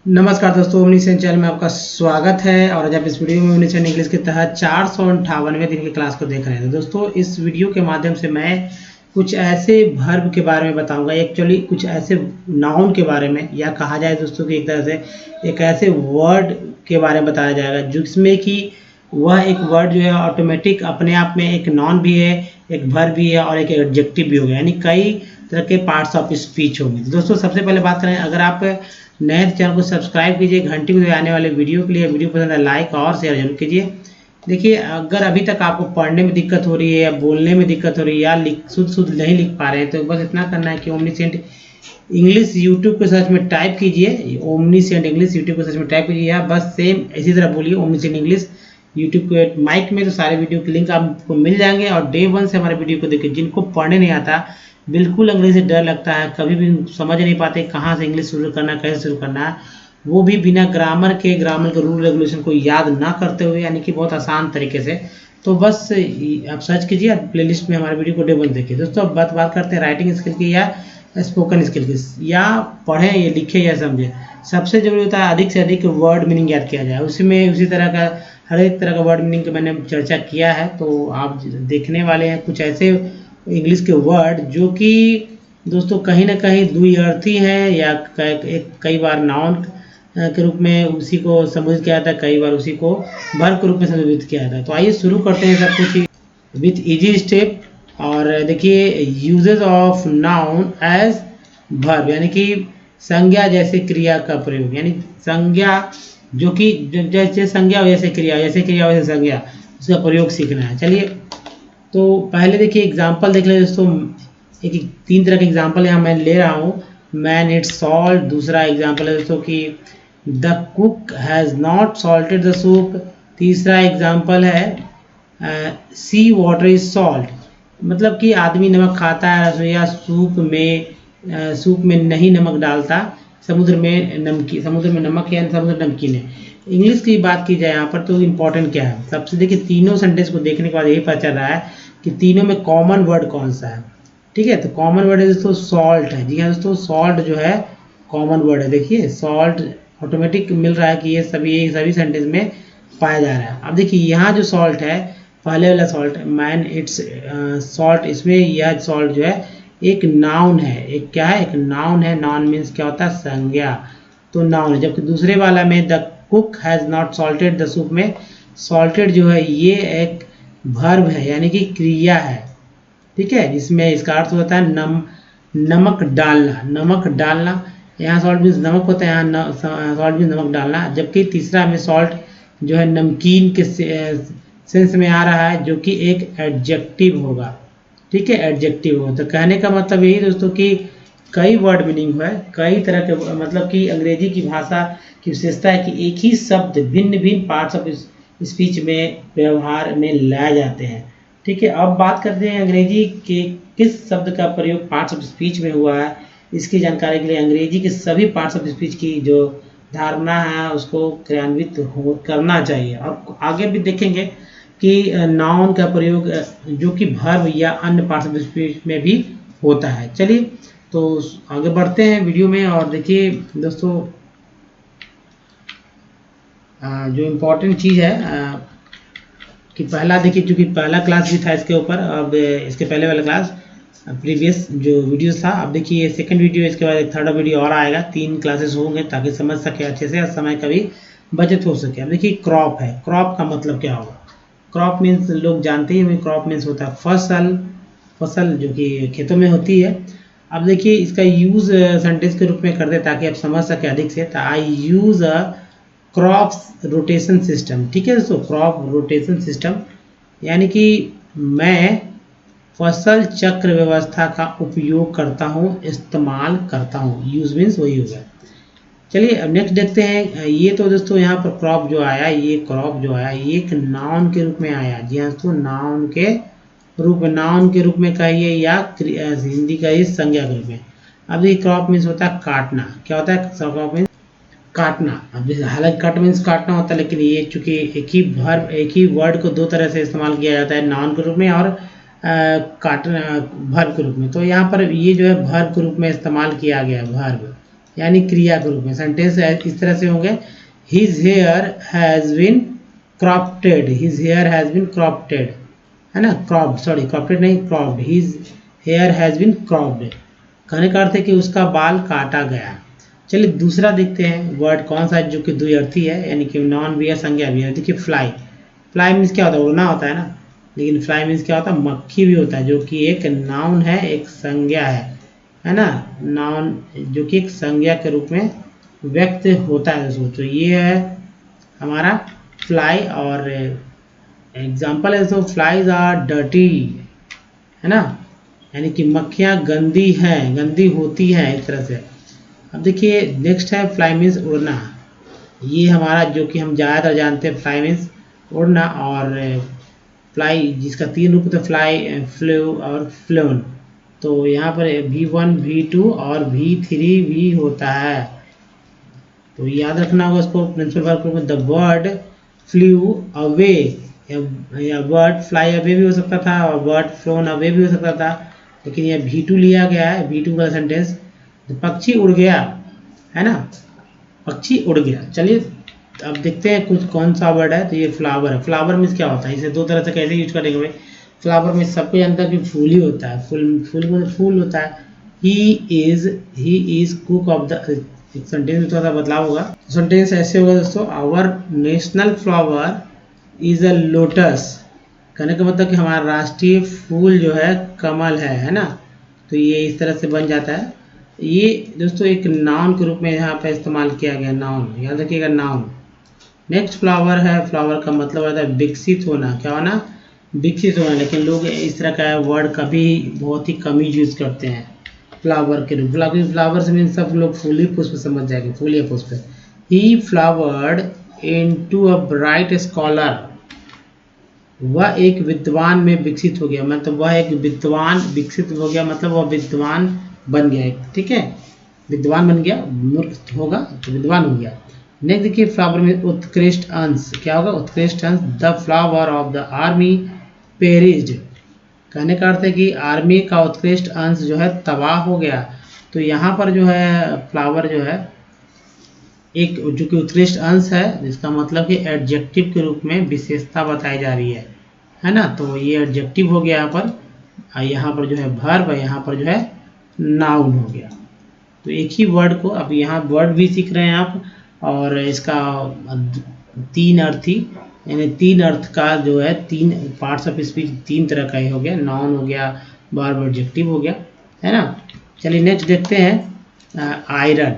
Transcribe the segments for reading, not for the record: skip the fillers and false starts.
नमस्कार दोस्तों, OmniScient channel में आपका स्वागत है। और आज आप इस वीडियो में OmniScient इंग्लिश के तहत 458वें दिन की क्लास को देख रहे हैं। तो दोस्तों, इस वीडियो के माध्यम से मैं कुछ ऐसे वर्ब के बारे में बताऊंगा, एक्चुअली कुछ ऐसे नाउन के बारे में, या कहा जाए दोस्तों कि एक तरह से एक ऐसे वर्ड के बारे में बताया जाएगा जिसमें कि वह एक वर्ड जो है ऑटोमेटिक अपने आप में एक नाउन भी है, एक वर्ब भी है और एक एडजेक्टिव भी हो गया, यानी कई तरह के पार्ट्स ऑफ स्पीच होंगे। दोस्तों, सबसे पहले बात करें, अगर आप नए चैनल को सब्सक्राइब कीजिए, घंटी में आने वाले वीडियो के लिए। वीडियो पसंद है लाइक और शेयर जरूर कीजिए। देखिए, अगर अभी तक आपको पढ़ने में दिक्कत हो रही है या बोलने में दिक्कत हो रही है या शुद्ध नहीं लिख पा रहे हैं, तो बस इतना करना है कि OmniScient इंग्लिश यूट्यूब के सर्च में टाइप कीजिए, OmniScient इंग्लिश यूट्यूब के सर्च में टाइप कीजिए, या बस सेम इसी तरह बोलिए OmniScient इंग्लिश यूट्यूब के माइक में, तो सारे वीडियो के लिंक आपको मिल जाएंगे। और डे 1 से हमारे वीडियो को देखिए। जिनको पढ़ने नहीं आता, बिल्कुल अंग्रेजी से डर लगता है, कभी भी समझ नहीं पाते कहाँ से इंग्लिश शुरू करना है, कैसे शुरू करना है, वो भी बिना ग्रामर के रूल रेगुलेशन को याद ना करते हुए, यानी कि बहुत आसान तरीके से, तो बस आप सर्च कीजिए, प्लेलिस्ट में हमारे वीडियो को डे 1 देखिए। दोस्तों, अब बात करते हैं राइटिंग स्किल की या स्पोकन स्किल की, या पढ़ें या लिखें या समझें। सबसे जरूरी होता है अधिक से अधिक वर्ड मीनिंग याद किया जाए। उसी तरह का हर एक तरह का वर्ड मीनिंग का मैंने चर्चा किया है, तो आप देखने वाले हैं कुछ ऐसे इंग्लिश के वर्ड जो कि दोस्तों कहीं ना कहीं द्विअर्थी हैं, या कई बार नाउन के रूप में उसी को संबोधित किया जाता है, कई बार उसी को वर्ब के रूप में संबोधित किया जाता है। तो आइए शुरू करते हैं सब कुछ विथ इजी स्टेप। और देखिए, uses of noun as verb, यानी कि संज्ञा जैसे क्रिया का प्रयोग, यानी संज्ञा जो कि जैसे संज्ञा वैसे क्रिया, जैसे क्रिया वैसे संज्ञा, उसका प्रयोग सीखना है। चलिए, तो पहले देखिए एग्जाम्पल देख ले दोस्तों। एक 3 तरह के एग्जाम्पल यहाँ मैं ले रहा हूँ। मैन इट सॉल्ट, दूसरा एग्जाम्पल है दोस्तों कि the cook has not salted the soup, तीसरा एग्जाम्पल है सी वाटर इज सॉल्ट, मतलब कि आदमी नमक खाता है, रसोईया सूप में नहीं नमक डालता, समुद्र में नमक है, समुद्र नमकीन है। इंग्लिश की बात की जाए यहाँ पर, तो इम्पोर्टेंट क्या है, सबसे देखिए तीनों सेंटेंस को देखने के बाद यही पता चल रहा है कि तीनों में कॉमन वर्ड कौन सा है। ठीक है, तो कॉमन वर्ड है दोस्तों सॉल्ट है। जी हाँ दोस्तों, सॉल्ट जो है कॉमन वर्ड है। देखिए, सॉल्ट ऑटोमेटिक मिल रहा है कि ये सभी सेंटेंस में पाया जा रहा है। अब देखिए, यहाँ जो सॉल्ट है, पहले वाला सॉल्ट, मैन इट्स सॉल्ट, इसमें यह सॉल्ट जो है एक नाउन है। एक क्या है? एक नाउन है। नाउन मीन्स क्या होता है? संज्ञा, तो नाउन है। जबकि दूसरे वाला में the cook has not salted the soup में सॉल्टेड जो है ये एक वर्ब है, यानी कि क्रिया है। ठीक है, जिसमें इसका अर्थ होता है नमक डालना, नमक डालना। यहाँ सॉल्ट मीन्स नमक होता है, यहाँ सॉल्ट मीन्स नमक डालना। जबकि तीसरा में सॉल्ट जो है नमकीन के सेंस में आ रहा है, जो कि एक एडजेक्टिव होगा। ठीक है, एडजेक्टिव होगा। तो कहने का मतलब यही दोस्तों कि कई वर्ड मीनिंग है, कई तरह के, मतलब कि अंग्रेजी की भाषा की विशेषता है कि एक ही शब्द भिन्न भिन्न पार्ट्स ऑफ स्पीच में, व्यवहार में लाए जाते हैं। ठीक है, अब बात करते हैं अंग्रेजी के किस शब्द का प्रयोग पार्ट्स ऑफ स्पीच में हुआ है। इसकी जानकारी के लिए अंग्रेजी के सभी पार्ट्स ऑफ स्पीच की जो धारणा है उसको क्रियान्वित करना चाहिए। और आगे भी देखेंगे कि नाउन का प्रयोग जो कि वर्ब या अन्य पार्ट्स ऑफ स्पीच में भी होता है। चलिए, तो आगे बढ़ते हैं वीडियो में। और देखिए दोस्तों, जो इम्पोर्टेंट चीज़ है कि पहला देखिए, चूँकि पहला क्लास भी था इसके ऊपर, अब इसके पहले वाला क्लास प्रीवियस जो वीडियोस था, अब देखिए ये सेकंड वीडियो, इसके बाद एक थर्ड वीडियो और आएगा। 3 क्लासेस होंगे ताकि समझ सके अच्छे से और समय का भी बचत हो सके। अब देखिए, क्रॉप है। क्रॉप का मतलब क्या होगा? क्रॉप मीन्स लोग जानते ही, क्रॉप मीन्स होता है फसल जो कि खेतों में होती है। अब देखिए, इसका यूज़ सेंटेंस के रूप में कर दे ताकि आप समझ सके अधिक से। तो I use a crop rotation system. ठीक है दोस्तों, क्रॉप रोटेशन सिस्टम यानी कि मैं फसल चक्र व्यवस्था का उपयोग करता हूँ, इस्तेमाल करता हूँ। यूज मीन्स वही होगा। चलिए, अब नेक्स्ट देखते हैं। ये तो दोस्तों यहाँ पर क्रॉप जो आया, ये क्रॉप जो आया ये एक नाउन के रूप में आया। जी हाँ दोस्तों, नाउन के रूप में कहिए, या हिंदी का ही संज्ञा के रूप में। अब ये क्रॉप मीन्स होता है काटना। क्या होता है? क्रॉप मीन्स काटना। अब हालांकि कट मीन्स काटना होता है, लेकिन ये चूंकि एक ही वर्ड को 2 तरह से इस्तेमाल किया जाता है, नाउन के रूप में और काटना वर्ब के रूप में। तो यहाँ पर ये जो है वर्ब के रूप में इस्तेमाल किया गया है, वर्ब। यानी क्रिया के रूप में। सेंटेंस इस तरह से होंगे, his hair has been cropted, his hair has been cropted, है ना, क्रॉप्ड, सॉरी क्रॉप्टेड नहीं cropped, his hair has been cropped, कहने का अर्थ है कि उसका बाल काटा गया। चलिए दूसरा देखते हैं वर्ड कौन सा है जो कि द्विअर्थी है, यानी कि नॉन भी है संज्ञा भी है। देखिए फ्लाई, फ्लाई मीन्स क्या होता है, उड़ना होता है ना, लेकिन फ्लाई मीन्स क्या होता है, मक्खी भी होता है, जो कि एक नाउन है, एक संज्ञा है ना, नाउन जो कि एक संज्ञा के रूप में व्यक्त होता है। सोचो ये है हमारा फ्लाई, और एग्जाम्पल है, सो फ्लाइज आर डर्टी, है ना, यानी कि मक्खियाँ गंदी हैं, गंदी होती हैं एक तरह से। अब देखिए नेक्स्ट है फ्लाई मीन्स उड़ना, ये हमारा जो कि हम ज़्यादातर जानते हैं फ्लाई मीन्स उड़ना, और फ्लाई जिसका 3 रूप होता है, फ्लाई, फ्लू और फ्लोन। तो यहाँ पर V1 V2 और V3 भी होता है, तो याद रखना होगा उसको प्रिंसिपल वर्ब में। द बर्ड फ्लू अवे, या बर्ड फ्लाई अवे भी हो सकता था और बर्ड फ्लोन अवे भी हो सकता था, लेकिन यह V2 लिया गया है, V2 का सेंटेंस। पक्षी उड़ गया, है ना, पक्षी उड़ गया। चलिए अब देखते हैं कुछ कौन सा वर्ड है, तो ये फ्लावर है। फ्लावर मीन्स क्या होता है, इसे दो तरह से कैसे यूज करेंगे भाई। फ्लावर में सबको जानता है कि फूल ही होता है, फूल में फूल होता है। He is cook of the, sentence में थोड़ा सा बदलाव होगा, सेंटेंस ऐसे होगा दोस्तों, our national flower is a lotus, कहने का मतलब कि हमारा राष्ट्रीय फूल जो है कमल है ना, तो ये इस तरह से बन जाता है। ये दोस्तों एक नाउन के रूप में यहाँ पे इस्तेमाल किया गया, नाउन, याद रखिएगा नाउन। नेक्स्ट फ्लावर है, फ्लावर का मतलब होता है विकसित होना, क्या होना, विकसित होना, लेकिन लोग इस तरह का वर्ड कभी बहुत ही कम ही यूज करते हैं फ्लावर के रूप। फ्लावर से मीन सब लोग फूल ही पुष्प समझ जाएंगे, फूल या पुष्प। He flowered into a bright scholar, वह एक विद्वान में विकसित हो गया, मतलब वह एक विद्वान विकसित हो गया, मतलब वह विद्वान बन गया, ठीक है, विद्वान बन गया, मूर्ख होगा तो विद्वान हो गया। नेक्स्ट देखिए फ्लावर में उत्कृष्ट अंश, क्या होगा, उत्कृष्ट अंश। The flower of the army perished, कहने का अर्थ है कि आर्मी का उत्कृष्ट अंश जो है तबाह हो गया। तो यहाँ पर जो है फ्लावर जो है एक जो कि उत्कृष्ट अंश है, जिसका मतलब कि एडजेक्टिव के रूप में विशेषता बताई जा रही है ना, तो ये एडजेक्टिव हो गया यहाँ पर। यहाँ पर जो है वर्ब है, यहाँ पर जो है नाउन हो गया। तो एक ही वर्ड को अब यहाँ वर्ड भी सीख रहे हैं आप, और इसका 3 अर्थी, यानी 3 अर्थ का जो है 3 पार्ट्स ऑफ स्पीच 3 तरह का ही हो गया, नाउन हो गया, वर्ब, एडजेक्टिव हो गया, है ना। चलिए नेक्स्ट देखते हैं आयरन।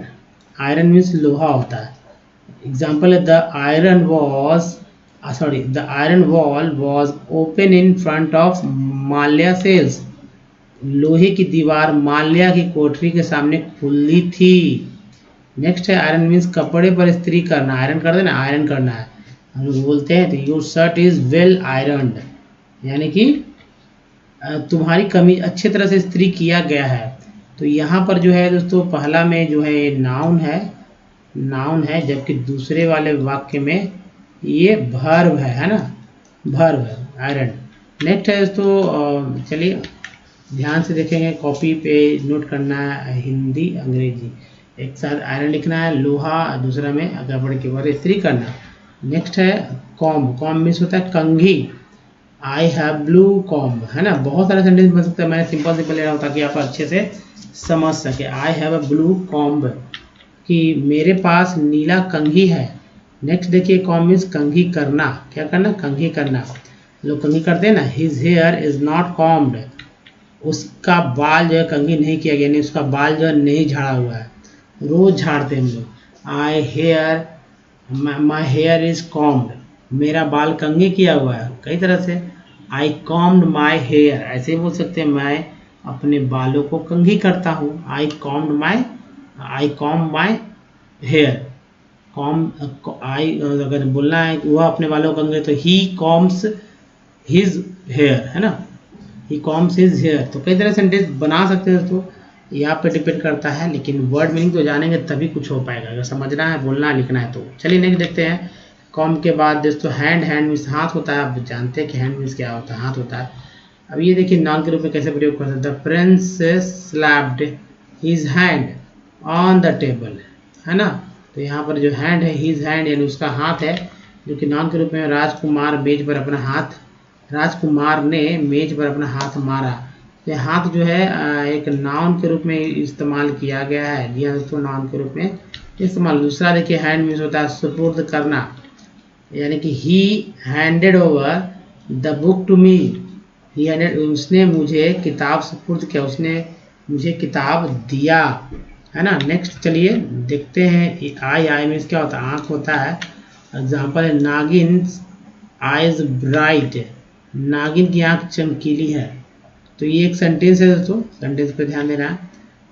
आयरन मीन्स लोहा होता है। एग्जाम्पल है the iron wall was open in front of Mallya cells, लोहे की दीवार माल्या की कोठरी के सामने खुली थी। नेक्स्ट है आयरन मीन्स कपड़े पर इस्त्री करना, आयरन कर देना, आयरन करना है, हम लोग बोलते हैं तो योर शर्ट इज वेल आयरनड, यानी कि तुम्हारी कमीज अच्छी तरह से इस्त्री किया गया है। तो यहाँ पर जो है दोस्तों पहला में जो है नाउन है, जबकि दूसरे वाले वाक्य में ये वर्ब है ना, वर्ब है आयरन। नेक्स्ट है दोस्तों, चलिए ध्यान से देखेंगे, कॉपी पे नोट करना है, हिंदी अंग्रेजी एक साथ आयरन लिखना है, लोहा दूसरा में अगर बढ़ के बार इस्त्री करना। नेक्स्ट है कॉम्ब, कॉम्ब मीन्स होता है कंघी, आई हैव ब्लू कॉम्ब, है ना, बहुत सारे सेंटेंस बन सकते हैं, मैंने सिंपल ले रहा हूँ ताकि आप अच्छे से समझ सके। I have a blue comb, कि मेरे पास नीला कंघी है। नेक्स्ट देखिए कॉम्ब मीन्स कंघी करना, क्या करना, कंघी करना, लोग कंघी करते हैं ना। हिज हेयर इज नॉट कॉम्ब्ड, उसका बाल जो है कंघी नहीं किया गया, यानी उसका बाल जो है नहीं झाड़ा हुआ है, रोज झाड़ते हैं हम लोग। माई हेयर इज कॉम्ब्ड, मेरा बाल कंघी किया हुआ है, कई तरह से। आई कॉम्ड माई हेयर, ऐसे ही बोल सकते हैं, मैं अपने बालों को कंघी करता हूँ। आई कॉम्ब माई हेयर, आई अगर बोलना है वह अपने बालों को कंघी, तो ही कॉम्ब्स हिज हेयर, है ना, ही कॉम्ब्स हिज हेयर। तो कई तरह से सेंटेंस बना सकते हैं दोस्तों, यहाँ पे डिपेंड करता है, लेकिन वर्ड मीनिंग तो जानेंगे तभी कुछ हो पाएगा, अगर समझना है, बोलना है, लिखना है तो। चलिए नेक्स्ट देखते हैं। कॉम के बाद दोस्तों हैंड, हैंड मीन्स हाथ होता है, आप जानते हैं कि हैंड मीन्स क्या होता है, हाथ होता है। अब ये देखिए नाउन के रूप में कैसे प्रयोग करते हैं। The Prince slapped his hand on the table, है ना। तो यहाँ पर जो हैंड है, हिज हैंड यानी उसका हाथ है, जो कि नाउन के रूप में राजकुमार मेज पर अपना हाथ, राजकुमार ने मेज पर अपना हाथ मारा। ये हाथ जो है एक नाउन के रूप में इस्तेमाल किया गया है, लिया उसको नाउन के रूप में इस्तेमाल। दूसरा देखिए हैंड मीन्स होता है सुपुर्द करना, यानी कि he handed over the book to me, he handed, उसने मुझे किताब सुपुर्द किया, उसने मुझे किताब दिया, है ना। नेक्स्ट चलिए देखते हैं आई, आई मीन्स क्या होता है, आँख होता है। एग्जाम्पल है नागिन आइज ब्राइट, नागिन की आँख चमकीली है। तो ये एक सेंटेंस है दोस्तों, सेंटेंस पे ध्यान देना है।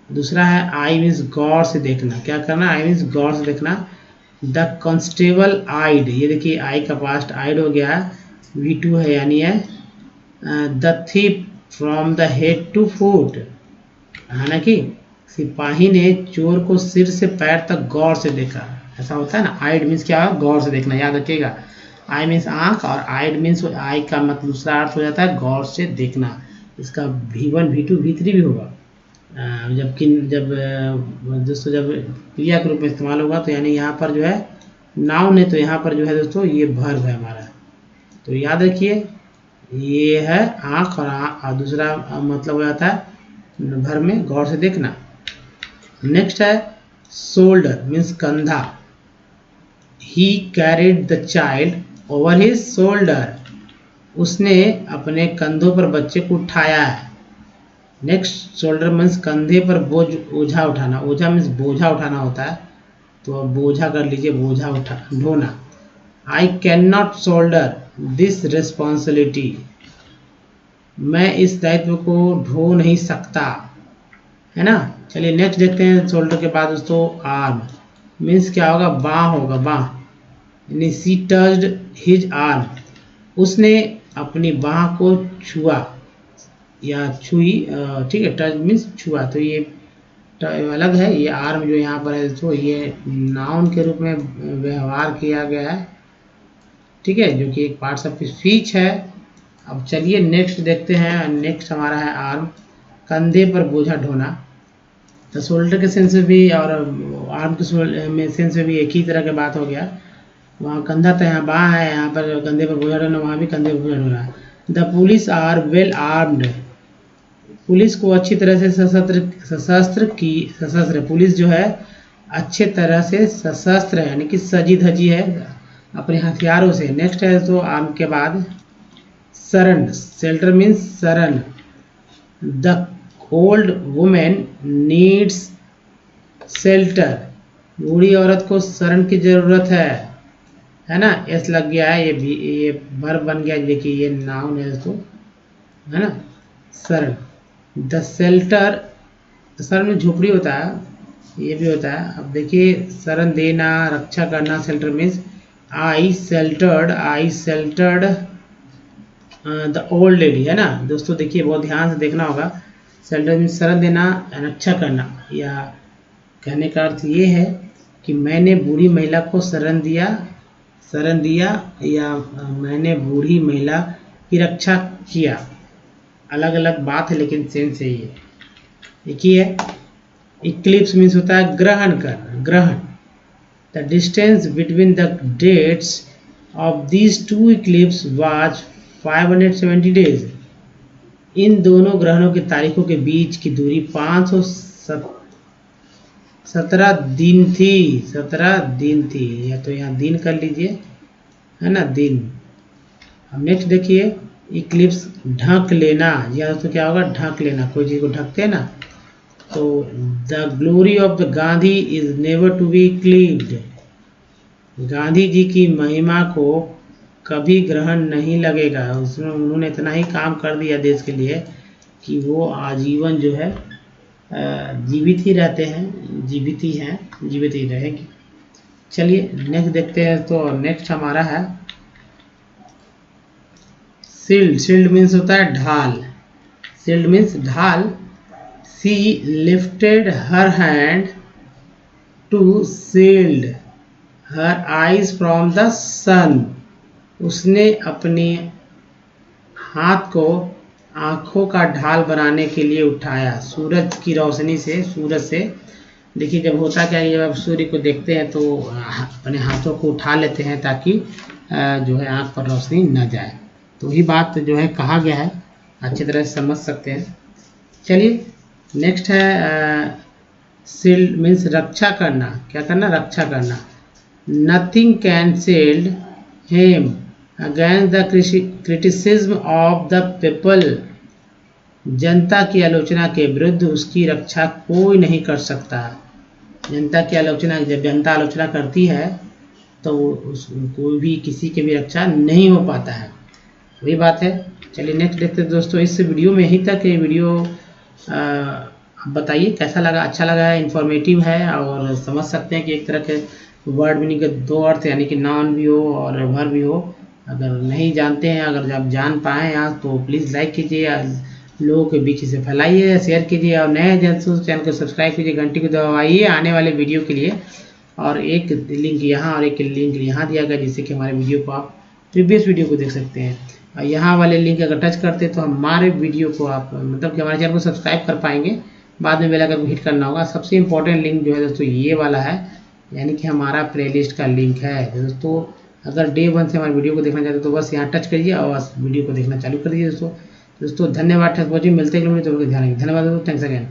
दूसरा है आई मीन्स गौर से देखना, क्या करना, आई मीन्स गौर से देखना। द कॉन्स्टेबल आइड, ये देखिए आई का पास्ट आइड हो गया, V2 है यानी है the thief from the head to foot, है ना कि सिपाही ने चोर को सिर से पैर तक गौर से देखा, ऐसा होता है ना। आइड मीन्स क्या, गौर से देखना, याद रखिएगा। आई मीन्स आँख और आइड मीन्स आई का मतलब दूसरा अर्थ हो जाता है गौर से देखना। इसका V1 V2 V3 भी होगा। जब दोस्तों जब क्रिया के रूप में इस्तेमाल होगा तो यानी यहाँ पर जो है नाउन है, तो यहाँ पर जो है दोस्तों ये वर्ब है हमारा। तो याद रखिए ये है आँख और दूसरा मतलब हो जाता है वर्ब में गौर से देखना। नेक्स्ट है शोल्डर मीन्स कंधा, ही carried the child over his shoulder, उसने अपने कंधों पर बच्चे को उठाया है। नेक्स्ट शोल्डर मीन्स कंधे पर बोझ, ओझा उठाना, ओझा मीन्स बोझा उठाना होता है, तो अब बोझा कर लीजिए, बोझा उठा, ढोना। I can not shoulder this responsibility, मैं इस दायित्व को ढो नहीं सकता, है ना। चलिए नेक्स्ट देखते हैं शोल्डर के बाद दोस्तों आर्म मीन्स क्या होगा, बाँ होगा, बाँ, यानी सी टच्ड हिज आर्म, उसने अपनी बाँ को छुआ या छुई, ठीक है, टच मीन्स छुआ, तो ये अलग है। ये आर्म जो यहाँ पर है तो ये नाउन के रूप में व्यवहार किया गया है, ठीक है, जो कि एक पार्ट्स ऑफ स्पीच है। अब चलिए नेक्स्ट देखते हैं, नेक्स्ट हमारा है आर्म, कंधे पर बोझा ढोना। तो शोल्डर के सेंस में भी और आर्म के में सेंस में भी एक ही तरह की बात हो गया। वहाँ कंधा तो यहाँ बाँ है, यहाँ पर कंधे पर बोझा ढोना, वहाँ भी कंधे पर बोझा ढोना। The police are well armed, पुलिस को अच्छी तरह से सशस्त्र पुलिस जो है अच्छे तरह से सशस्त्र है, यानी कि सजी धजी है अपने हथियारों से। नेक्स्ट है तो आर्म के बाद शरण, शेल्टर मीन्स शरण। The old women needs shelter, बूढ़ी औरत को शरण की जरूरत है ना। एस लग गया है, ये वर्ब बन गया, देखिए ये नाउन है तो, है ना, शरण। द शेल्टर, शरण में झोपड़ी होता है, ये भी होता है। अब देखिए शरण देना, रक्षा करना, shelter means I sheltered the old lady, है ना दोस्तों। देखिए बहुत ध्यान से देखना होगा, शेल्टर मीन्स शरण देना, रक्षा करना, या कहने का अर्थ ये है कि मैंने बूढ़ी महिला को शरण दिया या मैंने बूढ़ी महिला की रक्षा किया, अलग अलग बात है लेकिन सेंस है ये। देखिए इक्लिप्स मीन्स होता है ग्रहण कर, ग्रहण। The distance between the dates of these two eclipse was 570 days, इन दोनों ग्रहणों की तारीखों के बीच की दूरी 517 दिन थी, 17 दिन थी, या तो यहाँ दिन कर लीजिए, है ना, दिन। अब नेक्स्ट देखिए इक्लिप्स ढक लेना, या तो क्या होगा, ढक लेना, कोई चीज़ को ढकते हैं ना। तो the glory of the Gandhi is never to be eclipsed, Gandhi ji की महिमा को कभी ग्रहण नहीं लगेगा, उसमें उन्होंने इतना ही काम कर दिया देश के लिए कि वो आजीवन जो है जीवित ही रहते हैं, जीवित ही रहेंगे। चलिए नेक्स्ट देखते हैं, तो नेक्स्ट हमारा है शील्ड, शील्ड मीन्स होता है ढाल, शील्ड मीन्स ढाल। She lifted her hand to shield her eyes from the sun, उसने अपने हाथ को आँखों का ढाल बनाने के लिए उठाया, सूरज की रोशनी से, सूरज से देखिए जब होता क्या है, जब आप सूर्य को देखते हैं तो अपने हाथों को उठा लेते हैं ताकि जो है आँख पर रोशनी न जाए। तो वही बात जो है कहा गया है, अच्छी तरह से समझ सकते हैं। चलिए नेक्स्ट है शील्ड मीन्स रक्षा करना। क्या करना? रक्षा करना। Nothing can shield him against the criticism of the people. जनता की आलोचना के विरुद्ध उसकी रक्षा कोई नहीं कर सकता। जनता की आलोचना, जब जनता आलोचना करती है तो कोई भी किसी की भी रक्षा नहीं हो पाता है, वही बात है। चलिए नेक्स्ट देखते हैं दोस्तों। इस वीडियो में यहीं तक। ये वीडियो बताइए कैसा लगा? अच्छा लगा है, इन्फॉर्मेटिव है, और समझ सकते हैं कि एक तरह के वर्ड मीनिंग के दो अर्थ, यानी कि नाउन भी हो और वर्ब भी हो। अगर नहीं जानते हैं, अगर आप जान पाएँ यहाँ, तो प्लीज़ लाइक कीजिए, लोगों के बीच इसे फैलाइए, शेयर कीजिए, और नए चैनल को सब्सक्राइब कीजिए, घंटी को दबाइए आने वाले वीडियो के लिए। और एक लिंक यहाँ और एक लिंक यहाँ दिया गया, जिससे कि हमारे वीडियो को आप प्रीवियस वीडियो को देख सकते हैं। और यहाँ वाले लिंक अगर टच करते हैं तो हमारे वीडियो को आप मतलब कि हमारे चैनल को सब्सक्राइब कर पाएंगे। बाद में बेल आइकन को हिट करना होगा। सबसे इम्पोर्टेंट लिंक जो है दोस्तों ये वाला है, यानी कि हमारा प्लेलिस्ट का लिंक है दोस्तों। अगर डे 1 से हमारे वीडियो को देखना चाहते हो तो बस यहाँ टच करिए और बस वीडियो को देखना चालू कर दीजिए दोस्तों। धन्यवाद। मिलते हैं, तो ध्यान रखिए। धन्यवाद दोस्तों, थैंक्स अगेन।